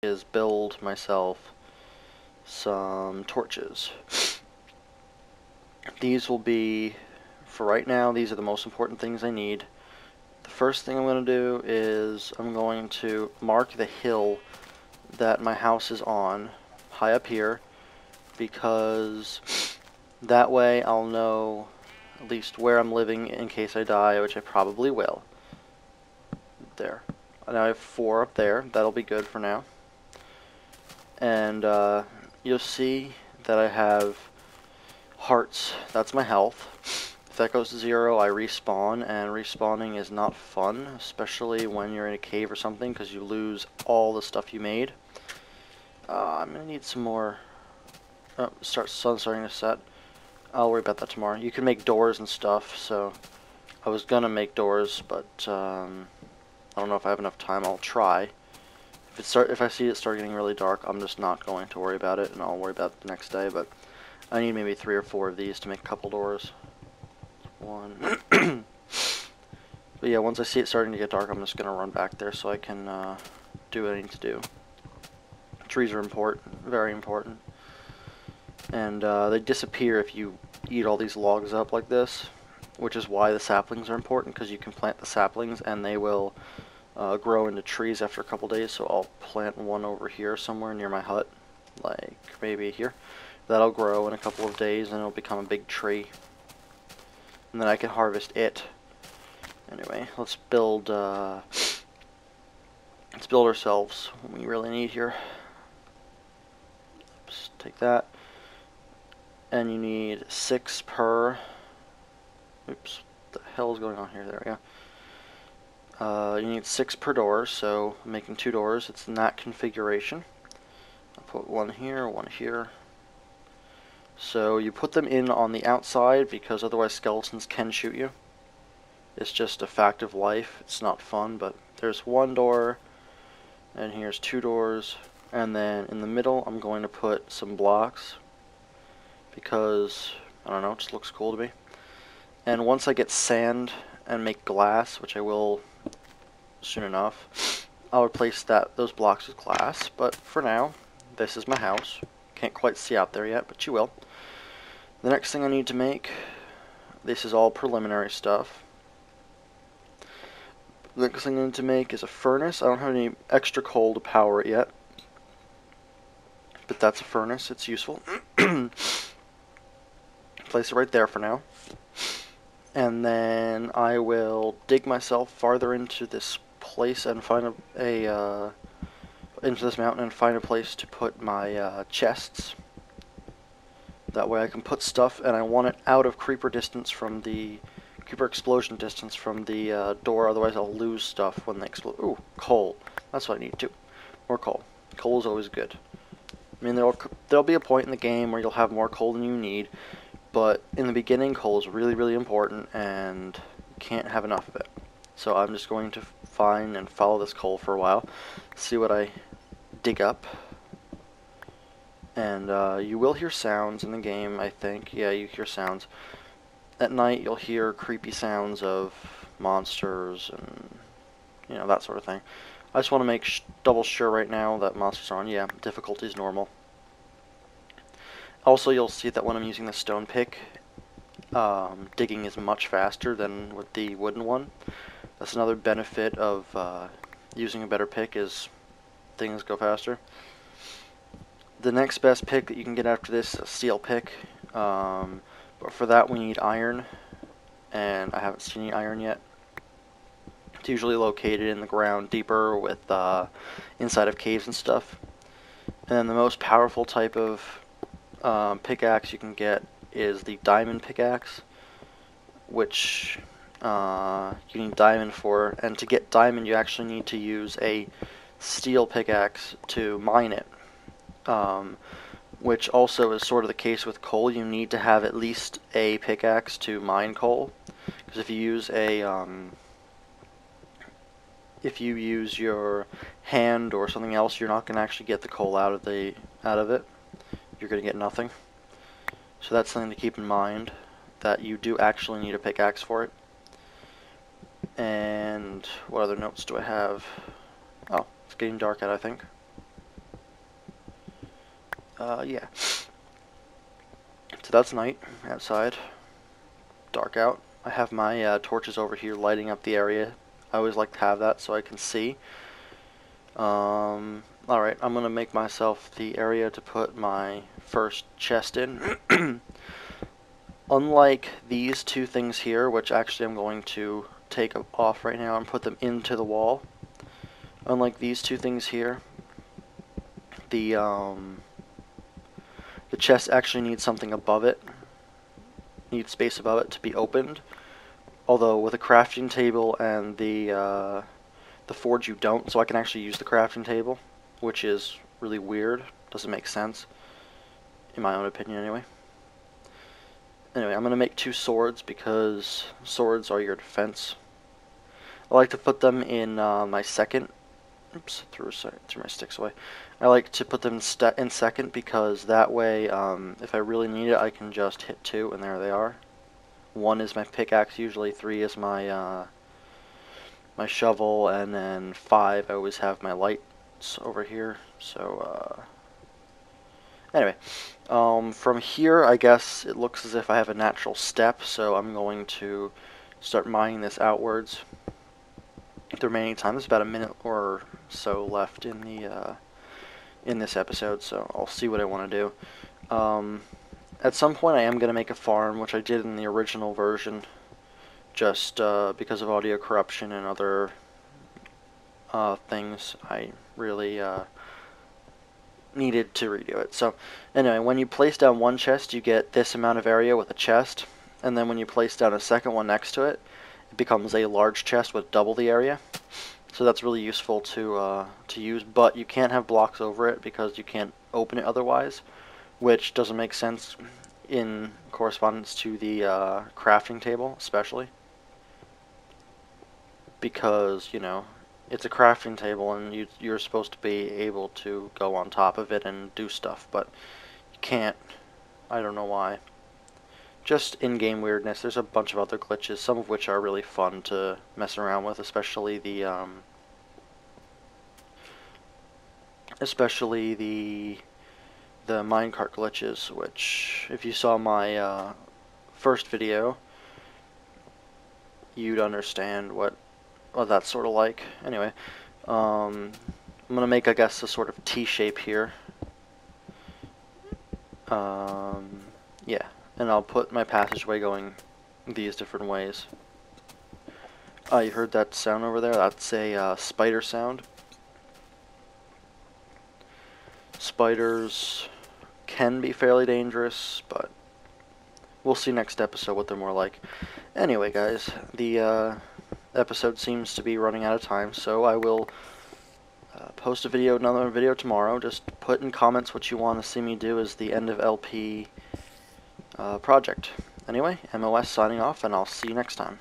is build myself some torches. These will be, for right now, these are the most important things I need. The first thing I'm going to do is I'm going to mark the hill that my house is on, high up here, because that way I'll know at least where I'm living in case I die, which I probably will. There. Now I have 4 up there. That'll be good for now. And you'll see that I have hearts. That's my health. If that goes to 0, I respawn, and respawning is not fun, especially when you're in a cave or something, because you lose all the stuff you made. I'm going to need some more. Oh, sun's starting to set. I'll worry about that tomorrow. You can make doors and stuff, so I was going to make doors, but I don't know if I have enough time. I'll try. If I see it start getting really dark, I'm just not going to worry about it, and I'll worry about it the next day, but I need maybe 3 or 4 of these to make a couple doors. 1. But yeah, once I see it starting to get dark, I'm just going to run back there so I can do what I need to do. Trees are important, very important. And they disappear if you eat all these logs up like this, which is why the saplings are important, because you can plant the saplings and they will grow into trees after a couple days. So I'll plant one over here somewhere near my hut, like maybe here. That'll grow in a couple of days and it'll become a big tree. And then I can harvest it. Anyway, let's build ourselves what we really need here. Oops, take that. And you need 6 per. Oops, what the hell is going on here? There we go. You need 6 per door, so I'm making 2 doors. It's in that configuration. I'll put 1 here, 1 here. So you put them in on the outside because otherwise skeletons can shoot you. It's just a fact of life. It's not fun, but there's 1 door, and here's 2 doors, and then in the middle I'm going to put some blocks because, I don't know, it just looks cool to me. And once I get sand and make glass, which I will soon enough, I'll replace those blocks with glass. But for now, this is my house. Can't quite see out there yet, but you will. The next thing I need to make, this is all preliminary stuff. The next thing I need to make is a furnace. I don't have any extra coal to power it yet, but that's a furnace. It's useful. Place it right there for now. And then I will dig myself farther into this place and find into this mountain and find a place to put my chests. That way I can put stuff, and I want it out of creeper explosion distance from the door, otherwise I'll lose stuff when they explode. Ooh, coal. That's what I need too. More coal. Coal is always good. I mean, there'll be a point in the game where you'll have more coal than you need, but in the beginning, coal is really, really important, and you can't have enough of it. So I'm just going to find and follow this coal for a while, see what I dig up. And you will hear sounds in the game, I think. Yeah, you hear sounds. At night, you'll hear creepy sounds of monsters and, you know, that sort of thing. I just want to make double sure right now that monsters are on. Yeah, difficulty is normal. Also, you'll see that when I'm using the stone pick, digging is much faster than with the wooden one. That's another benefit of using a better pick, is things go faster. The next best pick that you can get after this is a steel pick, but for that we need iron, and I haven't seen any iron yet. It's usually located in the ground deeper with inside of caves and stuff. And then the most powerful type of pickaxe you can get is the diamond pickaxe, which you need diamond for, and to get diamond you actually need to use a steel pickaxe to mine it. Which also is sort of the case with coal. You need to have at least a pickaxe to mine coal, because if you use your hand or something else, you're not going to actually get the coal out of it. You're going to get nothing. So that's something to keep in mind, that you do actually need a pickaxe for it. And what other notes do I have? Oh, it's getting dark out, I think. yeah. So that's night outside. Dark out. I have my torches over here lighting up the area. I always like to have that so I can see. Alright, I'm going to make myself the area to put my first chest in. Unlike these two things here, which actually I'm going to take off right now and put them into the wall. Unlike these two things here, the chest actually needs something above it. Needs space above it to be opened. Although with a crafting table and the forge you don't, so I can actually use the crafting table, which is really weird. Doesn't make sense, in my own opinion anyway. Anyway, I'm going to make 2 swords because swords are your defense. I like to put them in my second. Oops, threw my sticks away. I like to put them in second because that way, if I really need it, I can just hit 2 and there they are. 1 is my pickaxe usually, 3 is my my shovel, and then 5 I always have my lights over here. So anyway, from here I guess it looks as if I have a natural step, so I'm going to start mining this outwards. The remaining time, there's about a minute or so left in the in this episode, so I'll see what I want to do. At some point I am going to make a farm, which I did in the original version, just because of audio corruption and other things. I really needed to redo it. So anyway, when you place down one chest, you get this amount of area with a chest, and then when you place down a second one next to it, it becomes a large chest with double the area. So that's really useful to use, but you can't have blocks over it because you can't open it otherwise, which doesn't make sense in correspondence to the crafting table, especially. Because, you know, it's a crafting table and you're supposed to be able to go on top of it and do stuff, but you can't. I don't know why. Just in-game weirdness. There's a bunch of other glitches, some of which are really fun to mess around with, especially the minecart glitches, which, if you saw my first video, you'd understand what that's sort of like. Anyway, I'm gonna make, I guess, a sort of T shape here. Yeah, and I'll put my passageway going these different ways. You heard that sound over there? That's a spider sound. Spiders can be fairly dangerous, but we'll see next episode what they're more like. Anyway, guys, the episode seems to be running out of time, so I will post another video tomorrow. Just put in comments what you want to see me do as the end of LP project. Anyway, MOS signing off, and I'll see you next time.